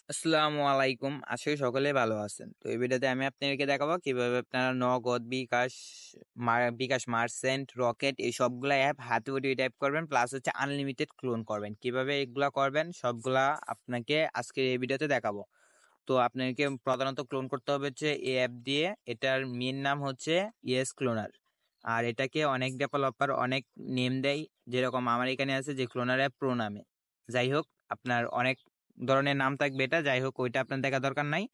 আসসালামু আলাইকুম। আশা করি সকলে ভালো আছেন। তো এই ভিডিওতে আমি আপনাদেরকে দেখাবো কিভাবে আপনারা নগদ, বিকাশ মার্চেন্ট, রকেট এই সবগুলা অ্যাপ হাতে উঠিয়ে টাইপ করবেন, প্লাস হচ্ছে আনলিমিটেড ক্লোন করবেন। কিভাবে এগুলা করবেন সবগুলা আপনাকে আজকে এই ভিডিওতে দেখাবো। তো আপনাকে প্রধানত ক্লোন করতে হবে হচ্ছে এই অ্যাপ দিয়ে। এটার মেন নাম হচ্ছে ইএস ক্লোনার। আর এটাকে অনেক ডেভেলপার অনেক নেম দেয়, যেরকম আমার এখানে আছে যে ক্লোনার অ্যাপ প্রো নামে। যাই হোক, আপনার অনেক ধরনের নাম থাকবে, এটা যাই হোক ওইটা আপনার দেখা দরকার নাই।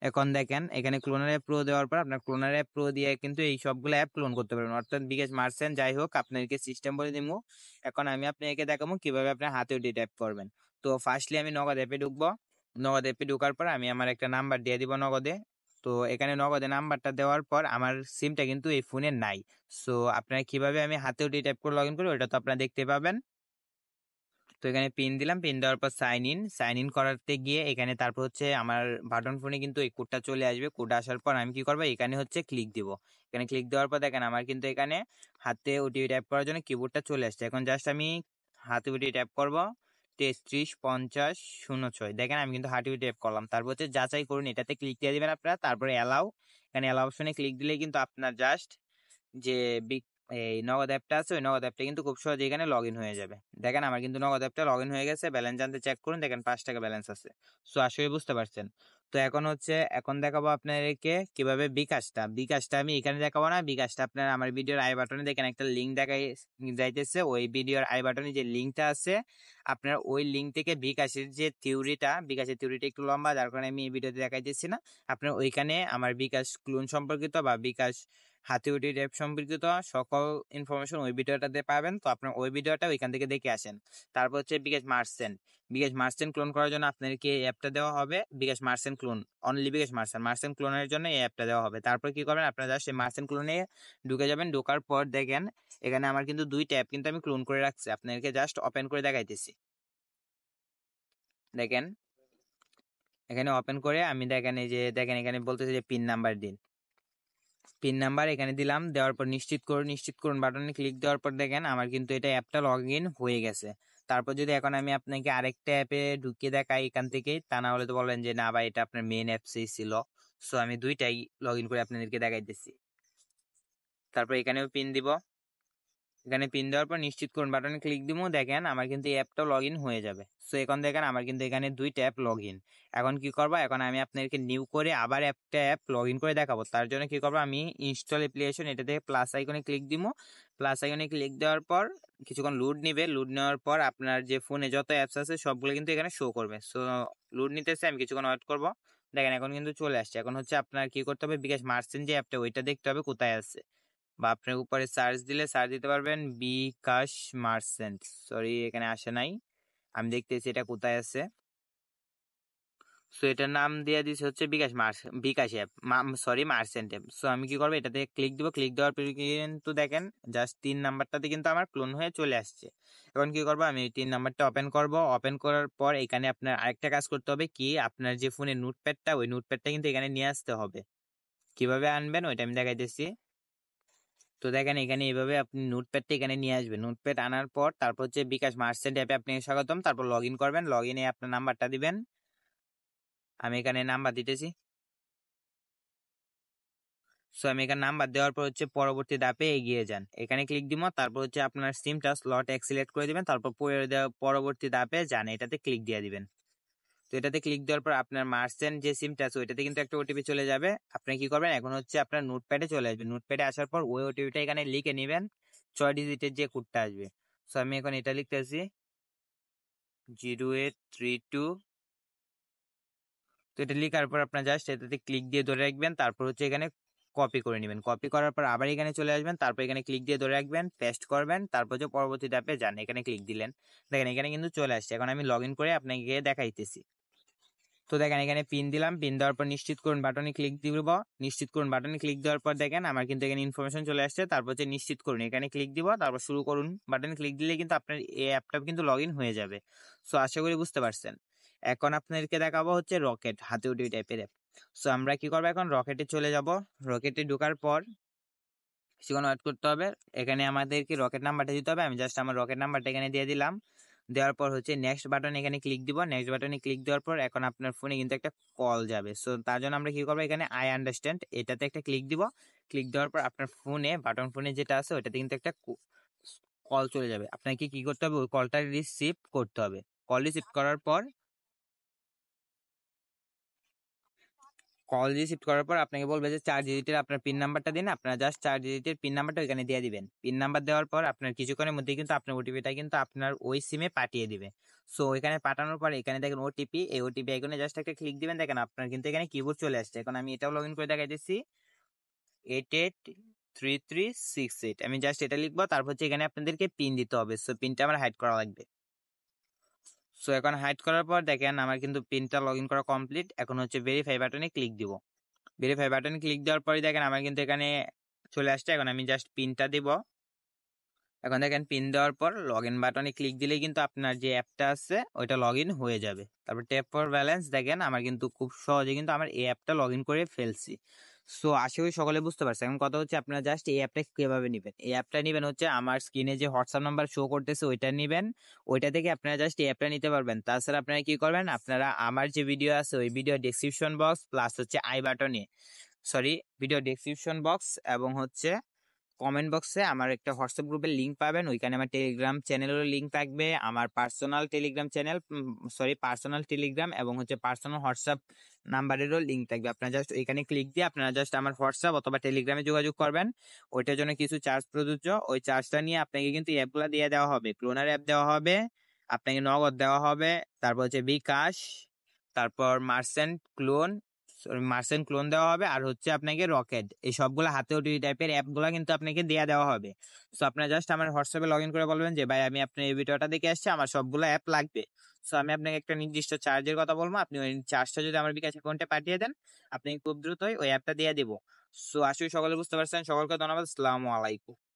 এখন দেখেন এখানে ক্লোনার অ্যাপ প্রো দেওয়ার পর আপনার ক্লোনার অ্যাপ প্রো দিয়ে কিন্তু এই সবগুলো অ্যাপ ক্লোন করতে পারবেন, অর্থাৎ বিকাশ মার্চেন্ট। যাই হোক, আপনাকে সিস্টেম বলে দিব। এখন আমি আপনাকে দেখাবো কিভাবে আপনার হাতে উঠিয়ে টাইপ করবেন। তো ফার্স্টলি আমি নগদ অ্যাপে ঢুকবো। নগদ অ্যাপে ঢোকার পর আমি আমার একটা নাম্বার দিয়ে দিব নগদে। তো এখানে নগদে নাম্বারটা দেওয়ার পর আমার সিমটা কিন্তু এই ফোনে নাই। সো আপনারা কিভাবে আমি হাতে উঠিয়ে টাইপ করে লগ ইন করি ওটা তো আপনারা দেখতে পাবেন। তো এখানে পিন দিলাম, পিন দেওয়ার পর সাইন ইন করাতে গিয়ে এখানে তারপর হচ্ছে আমার বাটন ফোনে কিন্তু এই কোডটা চলে আসবে। কোড আসার পর আমি কি করবো, এখানে হচ্ছে ক্লিক দিব। এখানে ক্লিক দেওয়ার পর দেখেন আমার কিন্তু এখানে হাতে ওটিপি টাইপ করার জন্য কিবোর্ডটা চলে আসছে। এখন জাস্ট আমি হাতে ওটিপি টাইপ করবো 335006। দেখেন আমি কিন্তু হাতে ওটিপি টাইপ করলাম। তারপর হচ্ছে যাচাই করুন, এটাতে ক্লিক দিয়ে দিবেন আপনারা। তারপরে অ্যালাউ, এখানে অ্যালাউ অপশনে ক্লিক দিলে কিন্তু আপনার জাস্ট যে এই নগদ অ্যাপটা আছে ওই নগদ অ্যাপটা কিন্তু খুব সহজে এখানে লগ ইন হয়ে যাবে। দেখেন আমার কিন্তু নগদ অ্যাপটা লগ ইন হয়ে গেছে। ব্যালেন্স জানতে চেক করুন, দেখেন 5 টাকা ব্যালেন্স আছে। সো আসলে বুঝতে পারছেন। তো এখন দেখাবো আপনাদেরকে কিভাবে বিকাশটা আমি এখানে দেখাবো না। বিকাশটা আপনার আমার ভিডিওর আই বাটনে দেখেন একটা লিঙ্ক দেখাই যাইতেছে। ওই ভিডিওর আই বাটনে যে লিঙ্কটা আছে, আপনার ওই লিঙ্ক থেকে বিকাশের থিওরিটা একটু লম্বা, যার কারণে আমি এই ভিডিওতে দেখাইতেছি না। আপনার ওইখানে আমার বিকাশ ক্লোন সম্পর্কিত বা বিকাশ হাতিউটি অ্যাপ সম্পর্কিত সকল ইনফরমেশন ওই ভিডিওটাতে পাবেন। তো আপনার ওই ভিডিওটা ওইখান থেকে দেখে আসেন। তারপর হচ্ছে বিকাশ মার্চেন্ট ক্লোন করার জন্য আপনাদেরকে এই অ্যাপটা দেওয়া হবে। বিকাশ মার্চেন্ট ক্লোন, অনলি বিকাশ মার্চেন্ট ক্লোনের জন্য এই অ্যাপটা দেওয়া হবে। তারপর কি করবেন, আপনারা জাস্ট এই মার্চেন্ট ক্লোনে ঢুকে যাবেন। ঢোকার পর দেখেন এখানে আমার কিন্তু 2টা অ্যাপ কিন্তু আমি ক্লোন করে রাখছি। আপনাদেরকে জাস্ট ওপেন করে দেখাইতেছি। দেখেন এখানে ওপেন করে আমি দেখেন এই যে দেখেন এখানে বলতেছে যে পিন নাম্বার দিন। পিন নাম্বার এখানে দিলাম, দেওয়ার পর নিশ্চিত করুন বাটনে ক্লিক দেওয়ার পর দেখেন আমার কিন্তু এটা অ্যাপটা লগ ইন হয়ে গেছে। তারপর যদি এখন আমি আপনাকে আরেকটা অ্যাপে ঢুকিয়ে দেখাই এখান থেকে, তা না হলে তো বললেন যে না ভাই এটা আপনার মেন অ্যাপসেই ছিল। সো আমি দুইটাই লগ ইন করে আপনাদেরকে দেখাইতেছি। তারপর এখানেও পিন দিব। এখানে পিন দেওয়ার পর নিশ্চিত করুন বাটনে ক্লিক দিব। দেখেন আমার কিন্তু এই অ্যাপটা লগ ইন হয়ে যাবে। সো এখন দেখেন আমার কিন্তু এখানে 2টা অ্যাপ লগ ইন। এখন কি করবো, এখন আমি আপনাদেরকে নিউ করে আবার একটা অ্যাপ লগ ইন করে দেখাবো। তার জন্য কি করবো, আমি ইনস্টল অ্যাপ্লিকেশন এটা থেকে প্লাস আইকনে ক্লিক দিব। প্লাস আইকনে ক্লিক দেওয়ার পর কিছুক্ষণ লুড নিবে। লুড নেওয়ার পর আপনার যে ফোনে যত অ্যাপস আছে সবগুলো কিন্তু এখানে শো করবে। সো লুড নিতেছে, আমি কিছুক্ষণ ওয়েট করবো। দেখেন এখন কিন্তু চলে আসছে। এখন হচ্ছে আপনার কি করতে হবে, বিকাশ মার্চেন্ট যে অ্যাপটা ওইটা দেখতে হবে কোথায় আছে, বা আপনার উপরে সার্চ দিলে সার্চ দিতে পারবেন বিকাশ মার্চেন্ট। সরি এখানে আসে নাই, আমি দেখতেছি এটা কোথায় আছে। সো এটার নাম দিয়ে দিচ্ছে হচ্ছে bKash app, sorry merchant app. So আমি কি করবো, এটাতে ক্লিক দিব। ক্লিক দেওয়ার পর কিন্তু দেখেন জাস্ট 3 নাম্বারটাতে কিন্তু আমার ক্লোন হয়ে চলে আসছে। এখন কি করবো, আমি 3 নাম্বারটা ওপেন করব। ওপেন করার পর এখানে আপনার আরেকটা কাজ করতে হবে, কি আপনার যে ফোনে নোটপ্যাডটা ওই নোটপ্যাডটা কিন্তু এখানে নিয়ে আসতে হবে। কিভাবে আনবেন ওইটা আমি দেখাইতেছি। তো দেখেন এখানে এইভাবে আপনি নোটপ্যাডটা এখানে নিয়ে আসবেন। নোটপ্যাড আনার পর তারপর হচ্ছে বিকাশ মার্চেন্ট অ্যাপে আপনি স্বাগতম। তারপর লগ ইন করবেন। লগ ইনে আপনার নাম্বারটা দিবেন। আমি এখানে নাম্বার দিতেছি। সো আমি এখানে নাম্বার দেওয়ার পর হচ্ছে পরবর্তী ধাপে এগিয়ে যান, এখানে ক্লিক দিব। তারপর হচ্ছে আপনার সিমটা স্লট সিলেক্ট করে দিবেন। তারপর পরবর্তী ধাপে যান, এটাতে ক্লিক দিয়ে দিবেন। তো এটাতে ক্লিক দেওয়ার পর আপনার মার্চেন্ট যে সিমটা আছে ওইটাতে কিন্তু একটা ওটিপি চলে যাবে। আপনি কি করবেন, এখন হচ্ছে আপনার নোটপ্যাডে চলে আসবে। নোটপ্যাডে আসার পর ওই ওটিপিটা এখানে লিখে নেবেন, 6 ডিজিটের যে কোডটা আসবে। সো আমি এখন এটা লিখতেছি 0832। তো এটা লিখার পর আপনার জাস্ট এটাতে ক্লিক দিয়ে ধরে রাখবেন। তারপর হচ্ছে এখানে কপি করে নেবেন। কপি করার পর আবার এখানে চলে আসবেন। তারপর এখানে ক্লিক দিয়ে ধরে রাখবেন, পেস্ট করবেন। তারপর যে পরবর্তী ধাপে যান, এখানে ক্লিক দিলেন। দেখেন এখানে কিন্তু চলে আসছে। এখন আমি লগ ইন করে আপনাকে দেখাইতেছি। তো দেখেন এখানে পিন দিলাম। পিন দেওয়ার পর নিশ্চিত করুন বাটনে ক্লিক দিব। নিশ্চিত করুন বাটনে ক্লিক দেওয়ার পর দেখেন আমার কিন্তু এখানে ইনফরমেশন চলে আসছে। তারপর হচ্ছে নিশ্চিত করুন, এখানে ক্লিক দিব। তারপর শুরু করুন বাটনে ক্লিক দিলে কিন্তু আপনার এই অ্যাপটা কিন্তু লগ ইন হয়ে যাবে। সো আশা করি বুঝতে পারছেন। এখন আপনাদেরকে দেখাবো হচ্ছে রকেট, হাতে উঠি টাইপের অ্যাপ। সো আমরা কি করবো, এখন রকেটে চলে যাব। রকেটে ঢোকার পর কিছুক্ষণ ওয়েট করতে হবে। এখানে আমাদেরকে রকেট নাম্বারটা দিতে হবে। আমি জাস্ট আমার রকেট নাম্বারটা এখানে দিয়ে দিলাম। দেওয়ার পর হচ্ছে নেক্সট বাটন এখানে ক্লিক দিব। নেক্সট বাটনে ক্লিক দেওয়ার পর এখন আপনার ফোনে কিন্তু একটা কল যাবে। সো তার জন্য আমরা কি করবো, এখানে আই আন্ডারস্ট্যান্ড এটাতে একটা ক্লিক দিব। ক্লিক দেওয়ার পর আপনার ফোনে বাটন ফোনে যেটা আছে ওটাতে কিন্তু একটা কল চলে যাবে। আপনাকে কি করতে হবে, ওই কলটা রিসিভ করতে হবে। কল রিসিভ করার পর আপনাকে বলবে যে 4 ডিজিটের আপনার পিন নাম্বারটা দিন। আপনারা জাস্ট 4 ডিজিটের পিন নাম্বারটা ওইখানে দিয়ে দিবেন। পিন নাম্বার দেওয়ার পর আপনার কিছুক্ষণের মধ্যে কিন্তু আপনার ওটিপিটা কিন্তু আপনার ওই সিমে পাঠিয়ে দিবে। সো এখানে পাঠানোর পর এখানে দেখেন ওটিপি, এই ওটিপি আইকনে জাস্ট একটা ক্লিক দিবেন। দেখেন আপনার কিন্তু এখানে কিবোর্ড চলে আসছে। এখন আমি এটাও লগ ইন করে দেখাইতেছি, 883368। আমি জাস্ট এটা লিখবো, তারপর হচ্ছে এখানে আপনাদেরকে পিন দিতে হবে। সো পিনটা আমার হাইড করা লাগবে। সো এখন হাইড করার পর দেখেন আমার কিন্তু পিনটা লগ ইন করা কমপ্লিট। এখন হচ্ছে ভেরিফাই বাটনে ক্লিক দিব। ভেরিফাই বাটনে ক্লিক দেওয়ার পরে দেখেন আমার কিন্তু এখানে চলে আসছে। এখন আমি জাস্ট পিনটা দিব। এখন দেখেন পিন দেওয়ার পর লগ ইন বাটনে ক্লিক দিলেই কিন্তু আপনার যে অ্যাপটা আছে ওইটা লগ ইন হয়ে যাবে। তারপর ট্যাপ ফর ব্যালেন্স, দেখেন আমার কিন্তু খুব সহজে কিন্তু আমার এই অ্যাপটা লগ ইন করে ফেলছি। সো আশা করি সকলে বুঝতে পারছে। এখন কথা হচ্ছে আপনারা জাস্ট এই অ্যাপটা কিভাবে নেবেন। এই অ্যাপটা নেবেন হচ্ছে আমার স্ক্রিনে যে হোয়াটসঅ্যাপ নাম্বার শো করতেছে ওইটা নেবেন। ওইটা থেকে আপনারা জাস্ট এই অ্যাপটা নিতে পারবেন। তাছাড়া আপনারা কি করবেন, আপনারা আমার যে ভিডিও আছে ওই ভিডিও ডেসক্রিপশন বক্স প্লাস হচ্ছে আই বাটনে, সরি, ভিডিও ডেসক্রিপশন বক্স এবং হচ্ছে কমেন্ট বক্সে আমার একটা হোয়াটসঅ্যাপ গ্রুপের লিঙ্ক পাবেন। ওইখানে আমার টেলিগ্রাম চ্যানেলেরও লিঙ্ক থাকবে, আমার personal Telegram channel, personal Telegram এবং হচ্ছে পার্সোনাল হোয়াটসঅ্যাপ নাম্বারেরও লিঙ্ক থাকবে। আপনারা জাস্ট এখানে ক্লিক দিয়ে আপনারা জাস্ট আমার হোয়াটসঅ্যাপ অথবা টেলিগ্রামে যোগাযোগ করবেন। ওইটার জন্য কিছু চার্জ প্রযোজ্য, ওই চার্জটা নিয়ে আপনাকে কিন্তু অ্যাপগুলো দিয়ে দেওয়া হবে। ক্লোনার অ্যাপ দেওয়া হবে, আপনাকে নগদ দেওয়া হবে, তারপর হচ্ছে বিকাশ, তারপর মার্সেন্ট ক্লোন দেওয়া হবে, আর হচ্ছে আপনাকে রকেট, এই সবগুলো হাতে ওটিপি টাইপের অ্যাপগুলো কিন্তু আপনাকে দেওয়া হবে। সো আপনারা জাস্ট আমার হোয়াটসঅ্যাপে লগ ইন করে বলবেন যে ভাই আমি আপনার এই ভিডিওটা দেখে আসছি, আমার সবগুলো অ্যাপ লাগবে। সো আমি আপনাকে একটা নির্দিষ্ট চার্জের কথা বলবো, আপনি ওই চার্জটা যদি আমার বিকাশ অ্যাকাউন্টে পাঠিয়ে দেন আপনি খুব দ্রুতই ওই অ্যাপটা দিয়ে দেবো। সো আশা করি সকলে বুঝতে পারছেন। সকলকে ধন্যবাদ। আসসালামু আলাইকুম।